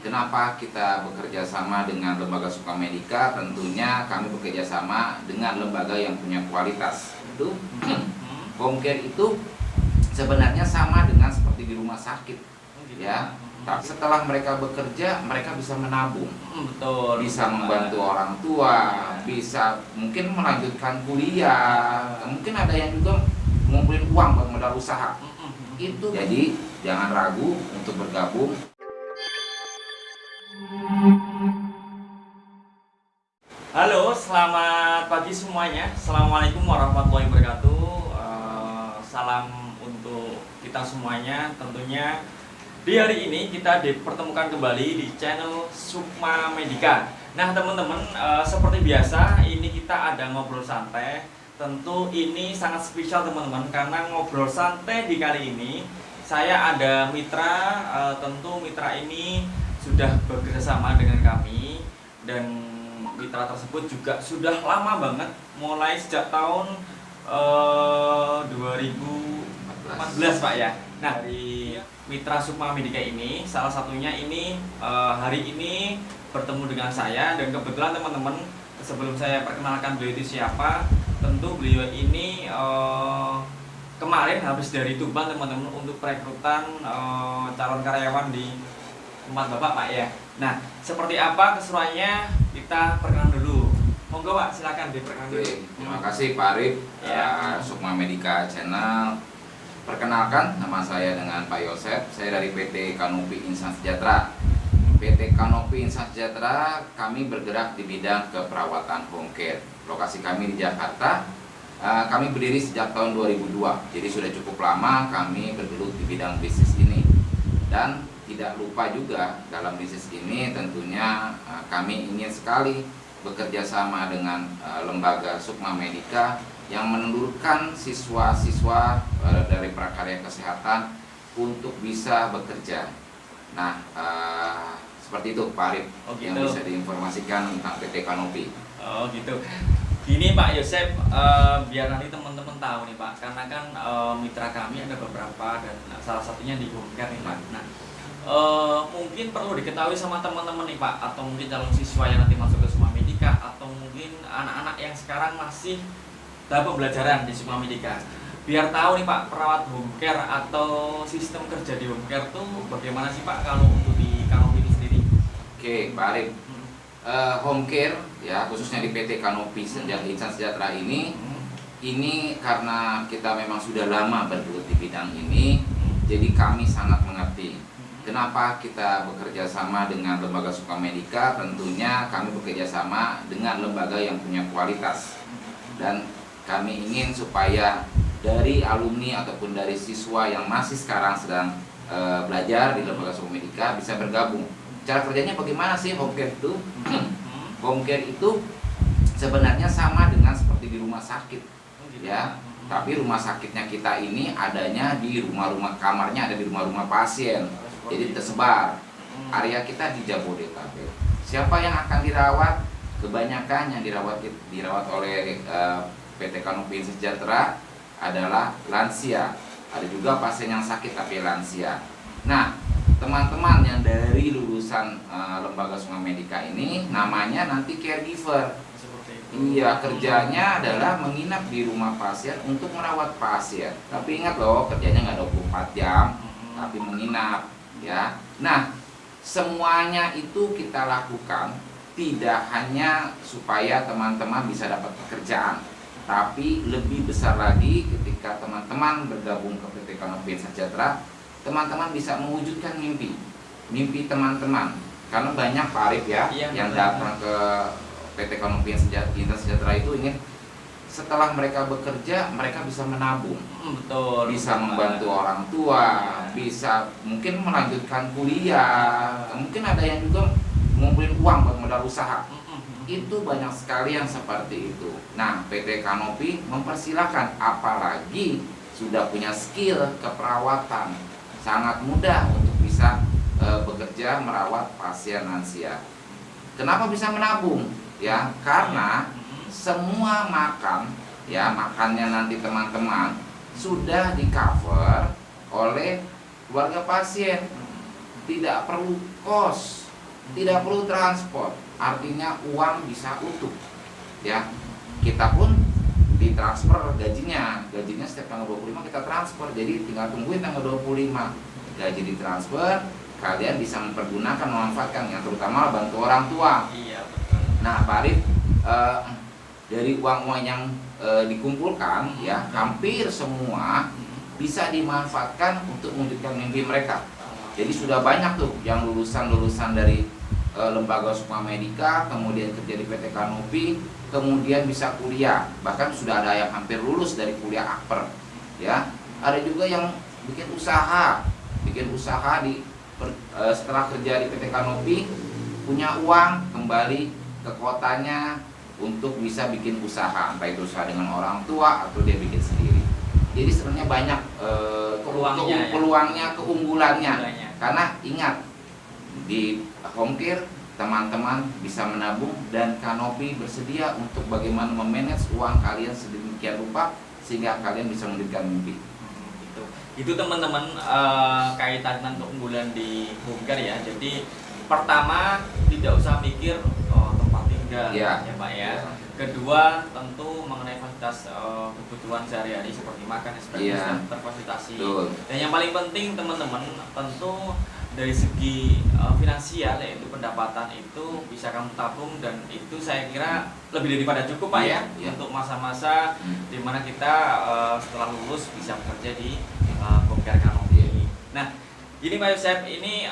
Kenapa kita bekerja sama dengan lembaga Sukamedika? Tentunya kami bekerja sama dengan lembaga yang punya kualitas. Itu home care itu sebenarnya sama dengan seperti di rumah sakit, ya. Tapi setelah mereka bekerja, mereka bisa menabung, betul, bisa membantu orang tua, bisa mungkin melanjutkan kuliah, mungkin ada yang juga ngumpulin uang buat modal usaha. Itu jadi jangan ragu untuk bergabung. Halo, selamat pagi semuanya. Assalamualaikum warahmatullahi wabarakatuh. Salam untuk kita semuanya. Tentunya di hari ini kita dipertemukan kembali di channel Sukamedika. Nah teman-teman, seperti biasa ini kita ada ngobrol santai. Tentu ini sangat spesial teman-teman, karena ngobrol santai di kali ini saya ada mitra. Tentu mitra ini sudah bekerjasama dengan kami, dan mitra tersebut juga sudah lama banget, mulai sejak tahun 2014 Pak ya. Nah dari mitra Sukamedika ini, salah satunya ini hari ini bertemu dengan saya, dan kebetulan teman-teman, sebelum saya perkenalkan beliau itu siapa, tentu beliau ini kemarin habis dari Tuban teman-teman untuk perekrutan calon karyawan di tempat Bapak Pak ya. Nah seperti apa keseruannya, kita perkenalan dulu. Monggo Pak, silakan diperkenalkan dulu. Terima kasih Pak Arif, Sukamedika Channel. Perkenalkan, nama saya dengan Pak Yosef. Saya dari PT Kanopi Insan Sejahtera. PT Kanopi Insan Sejahtera, kami bergerak di bidang keperawatan home care. Lokasi kami di Jakarta. Kami berdiri sejak tahun 2002. Jadi sudah cukup lama kami bergelut di bidang bisnis ini. Dan tidak lupa juga dalam bisnis ini tentunya kami ingin sekali bekerja sama dengan lembaga Sukamedika yang menelurkan siswa-siswa dari prakarya kesehatan untuk bisa bekerja. Nah, seperti itu Pak Arif, gitu. Yang bisa diinformasikan tentang PT Kanopi. Oh gitu. Gini Pak Yosef, biar nanti teman-teman tahu nih Pak, karena kan mitra kami ada beberapa, dan salah satunya di home care nih Pak. Nah, mungkin perlu diketahui sama teman-teman nih Pak, atau mungkin calon siswa yang nanti masuk ke Sukamedika, atau mungkin anak-anak yang sekarang masih dalam pembelajaran di Sukamedika, biar tahu nih Pak, perawat home care atau sistem kerja di home care tuh bagaimana sih Pak kalau untuk di Kanopi ini sendiri? Oke, Pak Arif. Home care ya, khususnya di PT Kanopi Insan Sejahtera ini karena kita memang sudah lama bergelut di bidang ini, jadi kami sangat mengerti kenapa kita bekerja sama dengan lembaga Sukamedika. Tentunya kami bekerja sama dengan lembaga yang punya kualitas, dan kami ingin supaya dari alumni ataupun dari siswa yang masih sekarang sedang belajar di lembaga Sukamedika bisa bergabung. Cara kerjanya bagaimana sih home care itu? Home care itu sebenarnya sama dengan seperti di rumah sakit, ya. Tapi rumah sakitnya kita ini adanya di rumah-rumah, kamarnya ada di rumah-rumah pasien. Jadi tersebar. Area kita di Jabodetabek. Siapa yang akan dirawat? Kebanyakan yang dirawat oleh PT Kanopi Insan Sejahtera adalah lansia. Ada juga pasien yang sakit tapi lansia. Nah, teman-teman yang dari lulusan lembaga Sukamedika ini namanya nanti caregiver. Iya, kerjanya adalah menginap di rumah pasien untuk merawat pasien. Tapi ingat loh, kerjanya nggak 24 jam, tapi menginap, ya. Nah, semuanya itu kita lakukan tidak hanya supaya teman-teman bisa dapat pekerjaan, tapi lebih besar lagi ketika teman-teman bergabung ke PT Kanopi Insan Sejahtera, teman-teman bisa mewujudkan mimpi teman-teman. Karena banyak Pak Arif ya, yang datang ke PT Kanopi Insan Sejahtera itu ingin setelah mereka bekerja, mereka bisa menabung, betul, bisa membantu orang tua, bisa mungkin melanjutkan kuliah, mungkin ada yang juga ngumpulin uang buat modal usaha. Itu banyak sekali yang seperti itu. Nah, PT Kanopi mempersilahkan, apalagi sudah punya skill keperawatan, sangat mudah untuk bisa bekerja merawat pasien lansia. Kenapa bisa menabung? Ya, karena semua makannya nanti teman-teman sudah di cover oleh keluarga pasien, tidak perlu kos, tidak perlu transport, artinya uang bisa utuh ya. Kita pun ditransfer gajinya setiap tanggal 25 kita transfer, jadi tinggal tungguin tanggal 25 gaji ditransfer, kalian bisa mempergunakan, memanfaatkan yang terutama bantu orang tua. Iya, betul. Nah Pak Arif, dari uang-uang yang dikumpulkan ya, hampir semua bisa dimanfaatkan untuk mewujudkan mimpi mereka. Jadi sudah banyak tuh yang lulusan dari lembaga Sukma Medika, kemudian kerja di PT Kanopi, kemudian bisa kuliah, bahkan sudah ada yang hampir lulus dari kuliah akper ya. Ada juga yang bikin usaha setelah kerja di PT Kanopi, punya uang kembali ke kotanya untuk bisa bikin usaha, entah itu usaha dengan orang tua atau dia bikin sendiri. Jadi sebenarnya banyak peluangnya, keunggulannya. Karena ingat, di home care teman-teman bisa menabung dan Kanopi bersedia untuk bagaimana memanage uang kalian sedemikian rupa sehingga kalian bisa mewujudkan mimpi. Itu teman-teman, kaitan keunggulan di home care ya. Jadi pertama, tidak usah mikir tempat tinggal ya Pak ya. Kedua, tentu mengenai fasilitas kebutuhan sehari-hari seperti makan, terfasilitasi. Dan yang paling penting teman-teman, tentu dari segi finansial, yaitu pendapatan itu bisa kamu tabung, dan itu saya kira lebih daripada cukup Pak ya untuk masa-masa dimana kita setelah lulus bisa bekerja di home care Kanopi. Nah, ini Pak Yosep, ini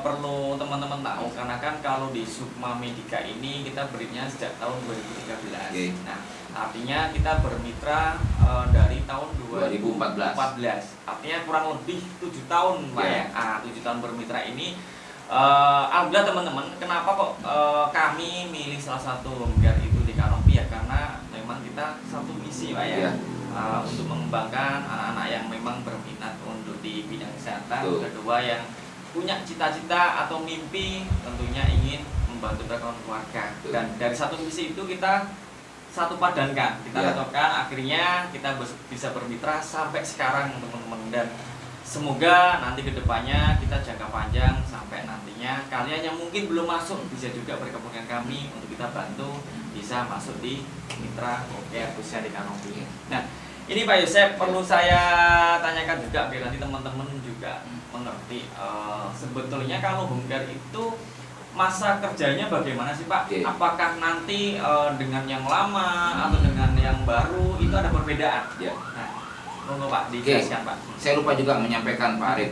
perlu teman-teman tahu, karena kan kalau di Sukma Medika ini kita berdirinya sejak tahun 2013. Nah, artinya kita bermitra dari tahun 2014. Artinya kurang lebih 7 tahun Pak ya. 7 tahun bermitra ini. Alhamdulillah teman-teman, kenapa kok kami milih salah satu home care itu di Kanopi ya, karena memang kita satu misi Pak ya. Untuk mengembangkan anak-anak yang memang berminat untuk di bidang kesehatan. Kedua, yang punya cita-cita atau mimpi tentunya ingin membantu perekonomian keluarga. Dan dari satu misi itu kita satu padankan, kita cocokkan, akhirnya kita bisa bermitra sampai sekarang teman-teman. Dan semoga nanti kedepannya kita jangka panjang sampai nantinya kalian yang mungkin belum masuk bisa juga bergabung dengan kami untuk kita bantu bisa masuk di mitra care khususnya di Kanopi. Nah, ini Pak Yosep perlu saya tanyakan juga biar nanti teman-teman juga mengerti. Sebetulnya kalau home care itu masa kerjanya bagaimana sih Pak? Apakah nanti dengan yang lama atau dengan yang baru itu ada perbedaan? Nah, monggo Pak dijelaskan Pak. Saya lupa juga menyampaikan Pak Arif.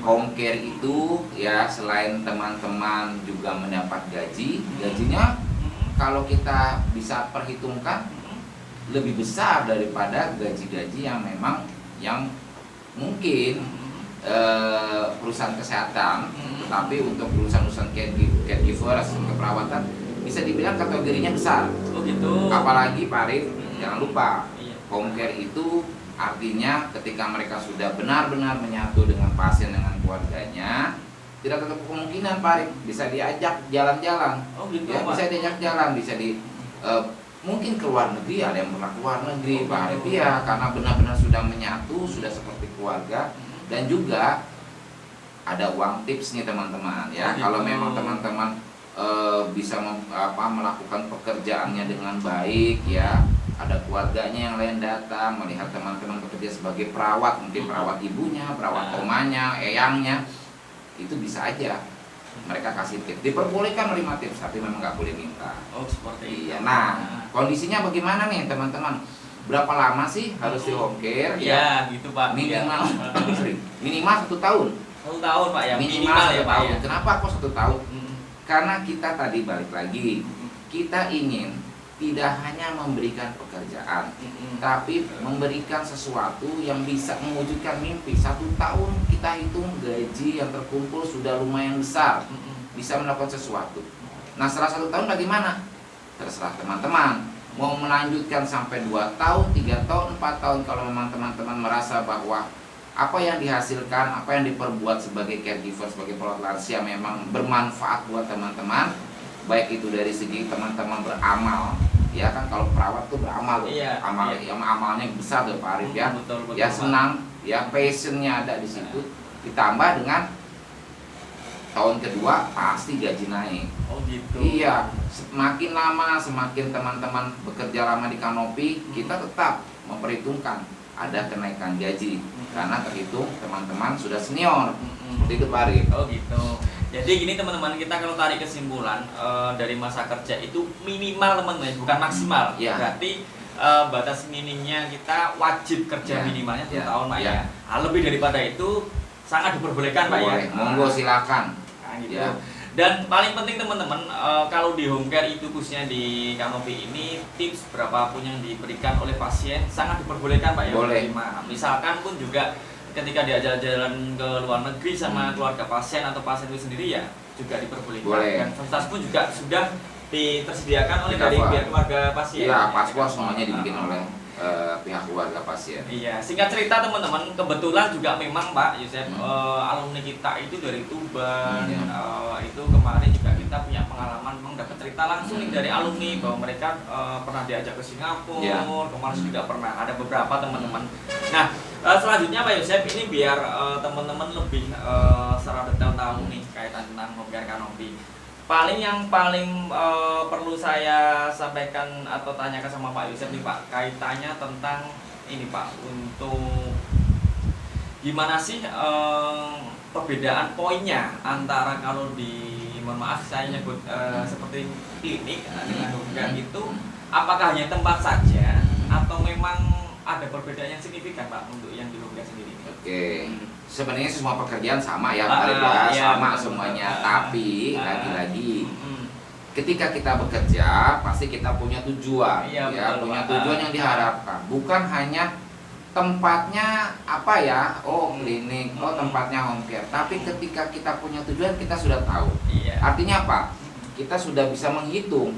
Home care itu ya, selain teman-teman juga mendapat gajinya kalau kita bisa perhitungkan lebih besar daripada gaji-gaji yang memang yang mungkin perusahaan kesehatan, tetapi untuk perusahaan caregivers, keperawatan bisa dibilang kategorinya besar. Oh gitu. Apalagi Pak Arif, jangan lupa home care itu artinya ketika mereka sudah benar-benar menyatu dengan pasien, dengan keluarganya, tidak tertutup kemungkinan Pak Arif bisa diajak jalan-jalan. Oh gitu, ya, bisa diajak jalan, bisa mungkin ke luar negeri, ada yang pernah ke luar negeri Pak Arif ya, karena benar-benar sudah menyatu, sudah seperti keluarga. Dan juga ada uang tips nih teman-teman ya. Kalau memang teman-teman bisa melakukan pekerjaannya dengan baik ya, ada keluarganya yang lain datang melihat teman-teman bekerja sebagai perawat, mungkin perawat ibunya, perawat omanya, eyangnya, itu bisa aja mereka kasih tips. Diperbolehkan menerima tips, tapi memang nggak boleh minta. Oh seperti itu. Nah, kondisinya bagaimana nih teman-teman? Berapa lama sih harus di home care? Ya, gitu Pak. Minimal, minimal 1 tahun. 1 tahun Pak ya. Minimal ya Pak ya. Kenapa kok 1 tahun? Karena kita tadi balik lagi, kita ingin tidak hanya memberikan pekerjaan, tapi memberikan sesuatu yang bisa mewujudkan mimpi. 1 tahun kita hitung gaji yang terkumpul sudah lumayan besar, bisa melakukan sesuatu. Nah setelah 1 tahun bagaimana? Terserah teman-teman. Mau melanjutkan sampai 2 tahun, 3 tahun, 4 tahun, kalau memang teman-teman merasa bahwa apa yang dihasilkan, apa yang diperbuat sebagai caregiver, sebagai perawat lansia memang bermanfaat buat teman-teman, baik itu dari segi teman-teman beramal, ya kan, kalau perawat tuh beramal, amalnya besar tuh Pak Arif ya, betul, senang, ya passionnya ada di situ, ditambah dengan tahun kedua pasti gaji naik. Oh gitu. Iya, semakin lama semakin teman-teman bekerja lama di Kanopi, kita tetap memperhitungkan ada kenaikan gaji karena terhitung teman-teman sudah senior. Seperti itu Pak Arif. Oh gitu. Jadi gini teman-teman, kita kalau tarik kesimpulan dari masa kerja itu minimal teman-teman, bukan maksimal. Ya. Berarti batas minimnya kita wajib kerja Ya. minimalnya 1 Ya. tahun Pak Ya. ya. Nah, lebih daripada itu sangat diperbolehkan Pak ya. Boleh, monggo silakan. Nah, gitu. Ya. Dan paling penting teman-teman, kalau di home care itu khususnya di Kanopi ini, tips berapapun yang diberikan oleh pasien sangat diperbolehkan Pak ya. Boleh. menerima. Misalkan pun juga ketika dia jalan-jalan ke luar negeri sama keluarga pasien atau pasien itu sendiri ya juga diperbolehkan. Boleh. Dan fasilitas pun juga sudah tersediakan oleh dari Cover. pihak keluarga pasien. Iya, paspor semuanya dibikin oleh pihak keluarga pasien. Iya, singkat cerita teman-teman, kebetulan juga memang Pak Yosep, alumni kita itu dari Tuban, itu kemarin juga kita punya pengalaman, memang dapat cerita langsung nih dari alumni bahwa mereka pernah diajak ke Singapura, kemarin juga pernah ada beberapa teman-teman. Nah, selanjutnya Pak Yosep ini biar teman-teman lebih secara detail tahu nih kaitan tentang home care Kanopi. Yang paling perlu saya sampaikan atau tanyakan sama Pak Yosep nih Pak, kaitannya tentang ini Pak, untuk gimana sih perbedaan poinnya antara kalau di, mohon maaf saya nyebut seperti klinik dengan home care itu, apakah hanya tempat saja atau memang ada perbedaan yang signifikan Pak untuk yang di home care sendiri? Oke. Sebenarnya semua pekerjaan sama ya Pak Arif ya, iya, sama betul. semuanya. Tapi lagi-lagi ketika kita bekerja pasti kita punya tujuan, Iya, ya betul, punya Pak. tujuan yang diharapkan. Bukan hanya tempatnya apa ya, oh klinik, oh tempatnya home care. Tapi ketika kita punya tujuan kita sudah tahu. Iya. Artinya apa? Kita sudah bisa menghitung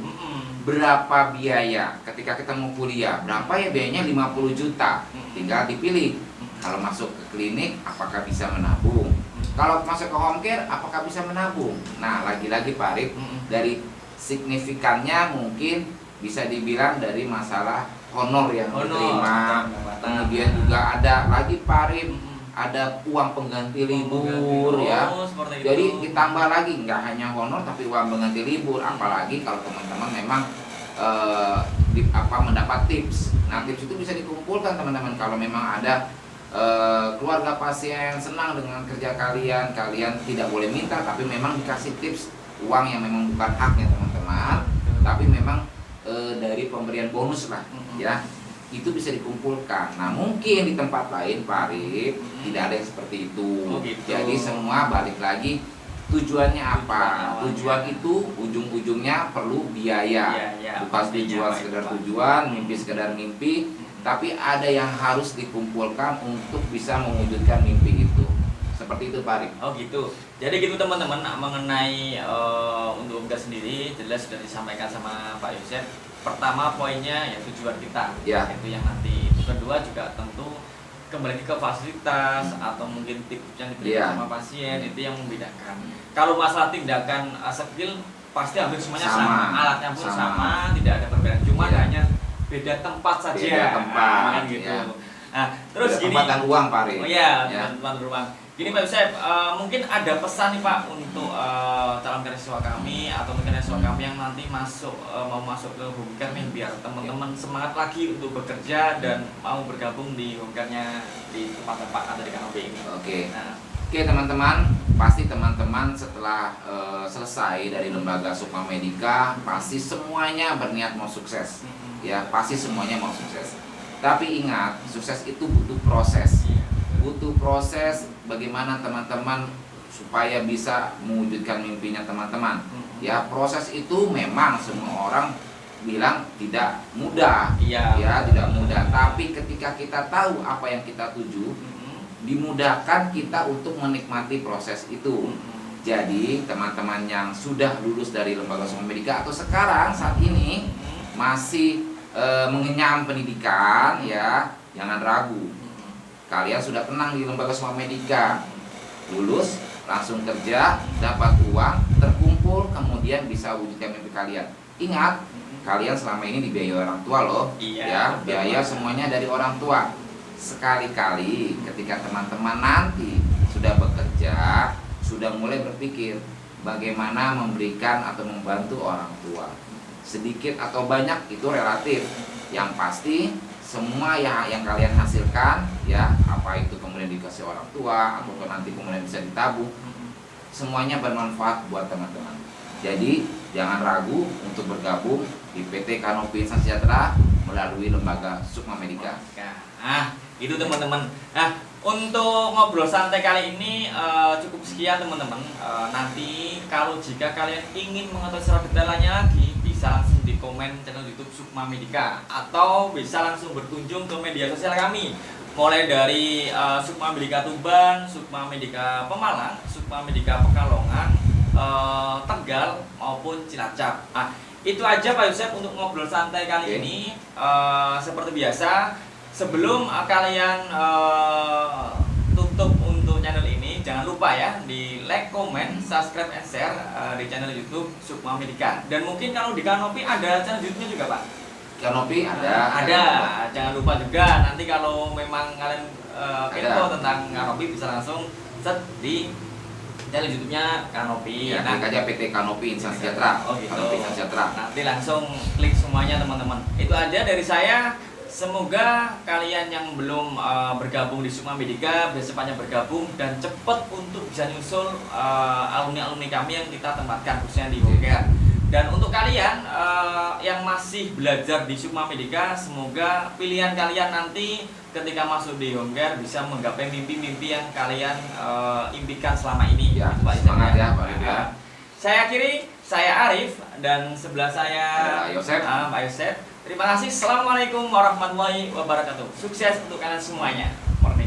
berapa biaya ketika kita mau kuliah. Berapa ya biayanya 50 juta. Tinggal dipilih. Kalau masuk ke klinik, apakah bisa menabung? Kalau masuk ke home care, apakah bisa menabung? Nah, lagi-lagi Pak Arif, dari signifikannya mungkin bisa dibilang dari masalah honor yang diterima. Kemudian juga ada lagi Pak Arif, ada uang pengganti libur ya. Jadi ditambah lagi, nggak hanya honor tapi uang pengganti libur. Apalagi kalau teman-teman memang mendapat tips. Nah, tips itu bisa dikumpulkan teman-teman kalau memang ada keluarga pasien senang dengan kerja kalian tidak boleh minta tapi memang dikasih tips uang yang memang bukan haknya teman-teman, tapi memang dari pemberian bonus lah ya, itu bisa dikumpulkan. Nah mungkin di tempat lain Pak Arif tidak ada yang seperti itu. Jadi semua balik lagi tujuannya apa? Tujuan itu ujung-ujungnya perlu biaya, bukan tujuan sekedar tujuan, mimpi sekedar mimpi. Tapi ada yang harus dikumpulkan untuk bisa mewujudkan mimpi itu. Seperti itu Pak Arif. Oh gitu. Jadi gitu teman-teman, mengenai untuk Omga sendiri jelas sudah disampaikan sama Pak Yosep. Pertama poinnya ya tujuan kita, itu yang nanti. Itu kedua juga tentu kembali ke fasilitas atau mungkin tips yang diberikan sama pasien, itu yang membedakan. Kalau masalah tindakan skill pasti hampir semuanya sama. Alatnya pun sama, tidak ada perbedaan. Cuma hanya beda tempat saja. Beda tempat, gitu. ya. Nah, terus beda gini. Tempat dan ruang Pak Arif. Oh iya, tempat dan ruang. Gini Pak Yosep, mungkin ada pesan nih Pak untuk calon karyawan kami atau mungkin karyawan kami yang nanti mau masuk ke home care nih, biar teman-teman semangat lagi untuk bekerja dan mau bergabung di home care-nya di tempat-tempat ada di Kanopi ini. Oke. Oke teman-teman, pasti teman-teman setelah selesai dari lembaga Sukma Medika pasti semuanya berniat mau sukses. Ya, pasti semuanya mau sukses. Tapi ingat, sukses itu butuh proses. Butuh proses bagaimana teman-teman supaya bisa mewujudkan mimpinya teman-teman. Ya, proses itu memang semua orang bilang tidak mudah. Ya, tidak mudah. Tapi ketika kita tahu apa yang kita tuju, dimudahkan kita untuk menikmati proses itu. Jadi, teman-teman yang sudah lulus dari lembaga Sukma Medika atau sekarang saat ini masih mengenyam pendidikan, ya jangan ragu. Kalian sudah tenang di lembaga Sukma Medika, lulus langsung kerja, dapat uang, terkumpul, kemudian bisa wujudkan mimpi kalian. Ingat, kalian selama ini dibiayai orang tua loh, ya biaya semuanya dari orang tua. Sekali-kali ketika teman-teman nanti sudah bekerja, sudah mulai berpikir bagaimana memberikan atau membantu orang tua. Sedikit atau banyak itu relatif. Yang pasti semua yang kalian hasilkan, ya, apa itu kemudian dikasih orang tua atau nanti kemudian bisa ditabung, semuanya bermanfaat buat teman-teman. Jadi jangan ragu untuk bergabung di PT Kanopi Insan Sejahtera melalui lembaga Sukma Medica. Nah, itu teman-teman. Nah, untuk ngobrol santai kali ini cukup sekian teman-teman. Nanti kalau jika kalian ingin mengetahui secara detailnya lagi, bisa langsung di komen channel YouTube Sukma Medica atau bisa langsung berkunjung ke media sosial kami, mulai dari Sukma Medica Tuban, Sukma Medica Pemalang, Sukma Medica Pekalongan, Tegal maupun Cilacap. Nah, itu aja Pak Yosep untuk ngobrol santai kali ini. Seperti biasa, sebelum kalian tutup untuk channel ini, jangan lupa ya di like, comment, subscribe, and share di channel YouTube Sukma Medica. Dan mungkin kalau di Kanopi ada channel YouTube-nya juga Pak. Kanopi ada. Jangan lupa juga nanti kalau memang kalian kepo tentang Kanopi bisa langsung search di channel YouTube-nya Kanopi. Ya, klik aja PT Kanopi Insan Sejahtera. Oh gitu. Kanopi Insan Sejahtera. Nanti langsung klik semuanya teman-teman. Itu aja dari saya. Semoga kalian yang belum bergabung di Sukma Medica bisa secepatnya bergabung dan cepat untuk bisa nyusul alumni-alumni kami yang kita tempatkan khususnya di Hongker. Dan untuk kalian yang masih belajar di Sukma Medica, semoga pilihan kalian nanti ketika masuk di Hongker bisa menggapai mimpi-mimpi yang kalian impikan selama ini. Ya, semangat ya Pak Yosep. Saya kiri, saya Arif, dan sebelah saya Yosep. Pak Yosep. Terima kasih. Assalamualaikum warahmatullahi wabarakatuh. Sukses untuk kalian semuanya. Merdeka.